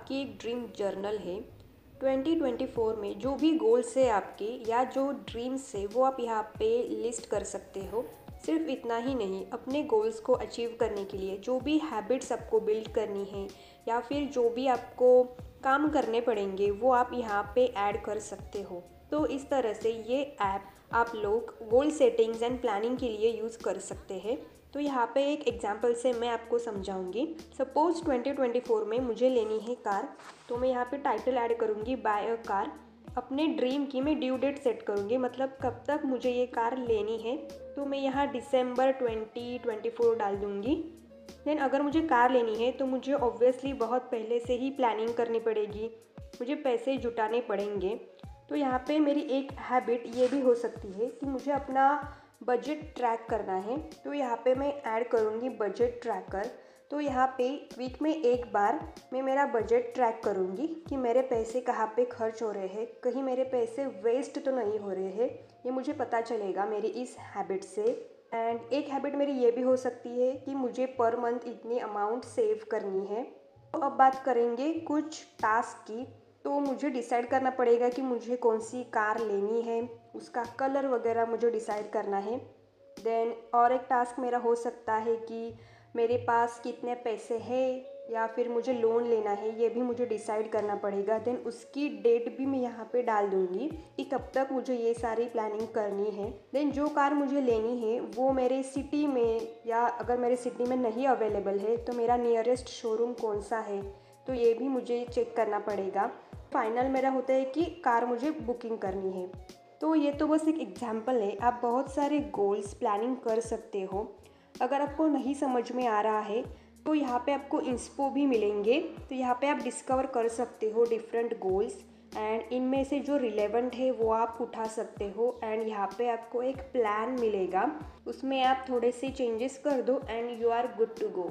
आपकी एक dream journal है। 2024 में जो भी गोल्स है आपके या जो ड्रीम्स है वो आप यहाँ पे लिस्ट कर सकते हो। सिर्फ इतना ही नहीं, अपने गोल्स को अचीव करने के लिए जो भी हैबिट्स आपको बिल्ड करनी है या फिर जो भी आपको काम करने पड़ेंगे वो आप यहाँ पे ऐड कर सकते हो। तो इस तरह से ये ऐप आप लोग गोल सेटिंग्स एंड प्लानिंग के लिए यूज़ कर सकते हैं। तो यहाँ पे एक एग्जांपल से मैं आपको समझाऊंगी। सपोज़ 2024 में मुझे लेनी है कार, तो मैं यहाँ पे टाइटल ऐड करूँगी बाय अ कार। अपने ड्रीम की मैं ड्यू डेट सेट करूँगी, मतलब कब तक मुझे ये कार लेनी है। तो मैं यहाँ दिसंबर 2024 डाल दूँगी। देन अगर मुझे कार लेनी है तो मुझे ऑब्वियसली बहुत पहले से ही प्लानिंग करनी पड़ेगी, मुझे पैसे जुटाने पड़ेंगे। तो यहाँ पे मेरी एक हैबिट ये भी हो सकती है कि मुझे अपना बजट ट्रैक करना है। तो यहाँ पे मैं ऐड करूँगी बजट ट्रैकर। तो यहाँ पे वीक में एक बार मैं मेरा बजट ट्रैक करूँगी कि मेरे पैसे कहाँ पे खर्च हो रहे हैं, कहीं मेरे पैसे वेस्ट तो नहीं हो रहे हैं। ये मुझे पता चलेगा मेरी इस हैबिट से। एंड एक हैबिट मेरी ये भी हो सकती है कि मुझे पर मंथ इतनी अमाउंट सेव करनी है। तो अब बात करेंगे कुछ टास्क की। तो मुझे डिसाइड करना पड़ेगा कि मुझे कौन सी कार लेनी है, उसका कलर वगैरह मुझे डिसाइड करना है। देन और एक टास्क मेरा हो सकता है कि मेरे पास कितने पैसे हैं या फिर मुझे लोन लेना है, ये भी मुझे डिसाइड करना पड़ेगा। देन उसकी डेट भी मैं यहाँ पे डाल दूँगी कि कब तक मुझे ये सारी प्लानिंग करनी है। देन जो कार मुझे लेनी है वो मेरे सिटी में, या अगर मेरे सिटी में नहीं अवेलेबल है तो मेरा नियरेस्ट शोरूम कौन सा है, तो ये भी मुझे चेक करना पड़ेगा। फाइनल मेरा होता है कि कार मुझे बुकिंग करनी है। तो ये तो बस एक एग्जांपल है, आप बहुत सारे गोल्स प्लानिंग कर सकते हो। अगर आपको नहीं समझ में आ रहा है तो यहाँ पे आपको इंस्पो भी मिलेंगे, तो यहाँ पे आप डिस्कवर कर सकते हो डिफरेंट गोल्स एंड इनमें से जो रिलेवेंट है वो आप उठा सकते हो। एंड यहाँ पे आपको एक प्लान मिलेगा, उसमें आप थोड़े से चेंजेस कर दो and you are good to go.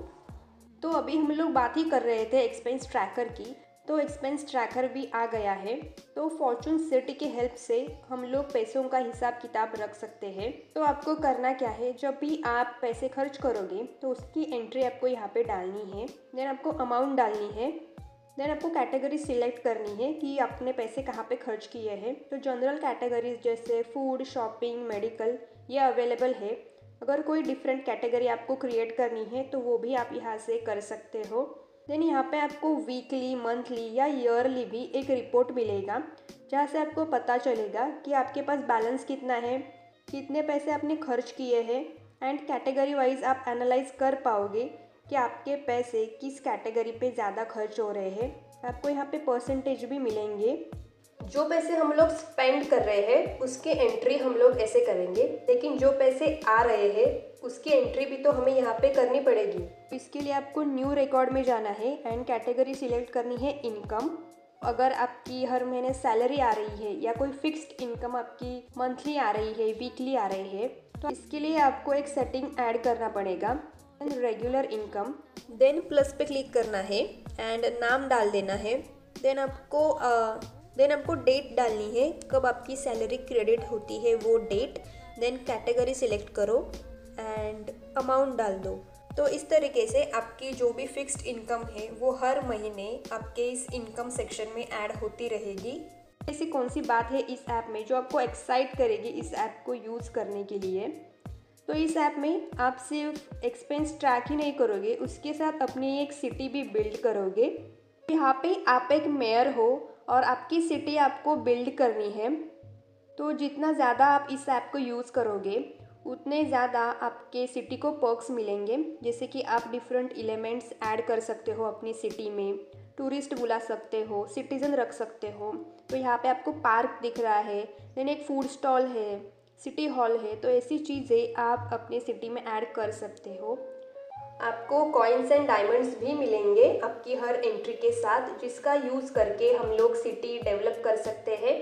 तो अभी हम लोग बात ही कर रहे थे एक्सपेंस ट्रैकर की, तो एक्सपेंस ट्रैकर भी आ गया है। तो फॉर्चून सिटी की हेल्प से हम लोग पैसों का हिसाब किताब रख सकते हैं। तो आपको करना क्या है, जब भी आप पैसे खर्च करोगे तो उसकी एंट्री आपको यहाँ पे डालनी है। देन आपको अमाउंट डालनी है। देन आपको कैटेगरी सिलेक्ट करनी है कि आपने पैसे कहाँ पे खर्च किए हैं। तो जनरल कैटेगरीज जैसे फूड, शॉपिंग, मेडिकल ये अवेलेबल है। अगर कोई डिफरेंट कैटेगरी आपको क्रिएट करनी है तो वो भी आप यहाँ से कर सकते हो। देन यहाँ पे आपको वीकली, मंथली या ईयरली भी एक रिपोर्ट मिलेगा, जहाँ से आपको पता चलेगा कि आपके पास बैलेंस कितना है, कितने पैसे आपने खर्च किए हैं। एंड कैटेगरी वाइज आप एनालाइज कर पाओगे कि आपके पैसे किस कैटेगरी पे ज़्यादा खर्च हो रहे हैं। आपको यहाँ पे परसेंटेज भी मिलेंगे। जो पैसे हम लोग स्पेंड कर रहे हैं उसके एंट्री हम लोग ऐसे करेंगे, लेकिन जो पैसे आ रहे हैं उसकी एंट्री भी तो हमें यहाँ पे करनी पड़ेगी। इसके लिए आपको न्यू रिकॉर्ड में जाना है एंड कैटेगरी सिलेक्ट करनी है इनकम। अगर आपकी हर महीने सैलरी आ रही है या कोई फिक्स्ड इनकम आपकी मंथली आ रही है, वीकली आ रही है, तो इसके लिए आपको एक सेटिंग ऐड करना पड़ेगा, रेगुलर इनकम। देन प्लस पे क्लिक करना है एंड नाम डाल देना है। देन आपको डेट डालनी है, कब आपकी सैलरी क्रेडिट होती है वो डेट। देन कैटेगरी सिलेक्ट करो एंड अमाउंट डाल दो। तो इस तरीके से आपकी जो भी फिक्स्ड इनकम है वो हर महीने आपके इस इनकम सेक्शन में ऐड होती रहेगी। ऐसी कौन सी बात है इस ऐप में जो आपको एक्साइट करेगी इस ऐप को यूज़ करने के लिए? तो इस ऐप में आप सिर्फ एक्सपेंस ट्रैक ही नहीं करोगे, उसके साथ अपनी एक सिटी भी बिल्ड करोगे। यहाँ पे आप एक मेयर हो और आपकी सिटी आपको बिल्ड करनी है। तो जितना ज़्यादा आप इस ऐप को यूज़ करोगे उतने ज़्यादा आपके सिटी को पर्क्स मिलेंगे, जैसे कि आप डिफरेंट एलिमेंट्स ऐड कर सकते हो अपनी सिटी में, टूरिस्ट बुला सकते हो, सिटीज़न रख सकते हो। तो यहाँ पे आपको पार्क दिख रहा है, देन एक फूड स्टॉल है, सिटी हॉल है, तो ऐसी चीज़ें आप अपनी सिटी में ऐड कर सकते हो। आपको कॉइन्स एंड डायमंड्स भी मिलेंगे आपकी हर एंट्री के साथ, जिसका यूज़ करके हम लोग सिटी डेवलप कर सकते हैं।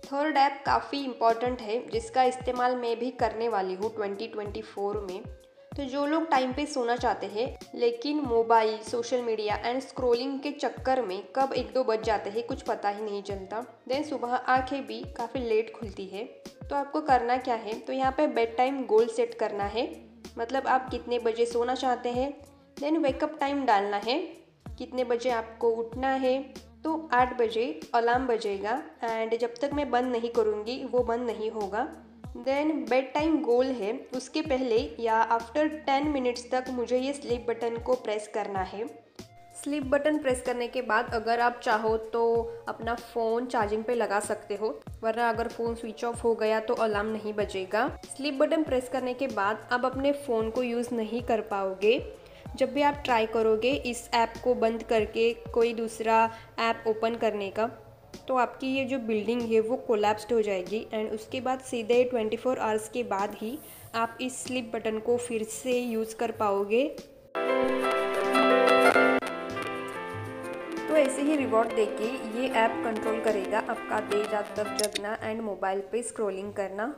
थर्ड ऐप काफ़ी इम्पॉर्टेंट है जिसका इस्तेमाल मैं भी करने वाली हूँ 2024 में। तो जो लोग टाइम पे सोना चाहते हैं लेकिन mobile, social media and scrolling के चक्कर में कब 1-2 बज जाते हैं कुछ पता ही नहीं चलता। देन सुबह आंखें भी काफ़ी लेट खुलती है। तो आपको करना क्या है, तो यहाँ पे बेड टाइम गोल सेट करना है, मतलब आप कितने बजे सोना चाहते हैं। देन वेकअप टाइम डालना है कितने बजे आपको उठना है, तो 8 बजे अलार्म बजेगा एंड जब तक मैं बंद नहीं करूँगी वो बंद नहीं होगा। देन बेड टाइम गोल है, उसके पहले या आफ्टर 10 मिनट्स तक मुझे ये स्लीप बटन को प्रेस करना है। स्लीप बटन प्रेस करने के बाद अगर आप चाहो तो अपना फ़ोन चार्जिंग पे लगा सकते हो, वरना अगर फ़ोन स्विच ऑफ हो गया तो अलार्म नहीं बजेगा। स्लीप बटन प्रेस करने के बाद आप अपने फ़ोन को यूज़ नहीं कर पाओगे। जब भी आप ट्राई करोगे इस ऐप को बंद करके कोई दूसरा ऐप ओपन करने का, तो आपकी ये जो बिल्डिंग है वो कोलैप्स्ड हो जाएगी एंड उसके बाद सीधे 24 आवर्स के बाद ही आप इस स्लीप बटन को फिर से यूज़ कर पाओगे। तो ऐसे ही रिवॉर्ड देके ये ऐप कंट्रोल करेगा आपका देर रात तक जगना एंड मोबाइल पे स्क्रॉलिंग करना।